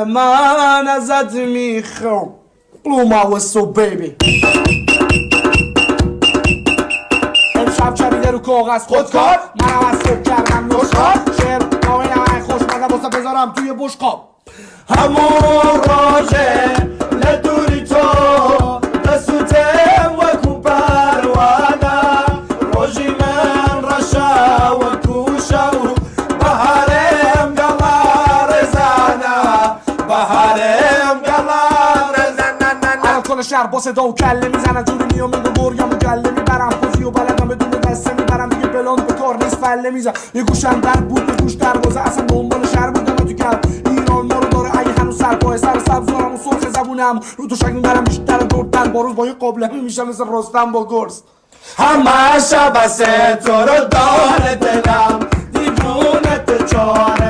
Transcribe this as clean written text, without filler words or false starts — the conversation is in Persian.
من ازت میخوام blow my whistle baby. امشب چریده رو کاغذ خودکار، منم از صبح کردم نشخار، شعر نامه من خوشمزه واسه بذارم توی بشقاب. همون راجه ندوری تو دستوتم وکو پروانه، روژی من رشا وکو شو بهارم گلا رزانه، بهارم گلا رزانه. الان کل شهر با صدا و کله میزنن جوری میام میگم برگم و گله میبرم خوزی و بلدم بدون دسته میبرم دیگه بلند به کار نیست فله میزن. یه گوشم در بود به گوش دروازه اصلا دنبال شهر بودم تو کل ایران ما رو داره اگه هنوز سرپای سر سبزارم و سرخ زبونم رو تو شک میبرم بیشتر دردن با روز با یه قابلمه میشم مثل رستم با گرز. همه شب تو رو داره دلم دیوونت چاره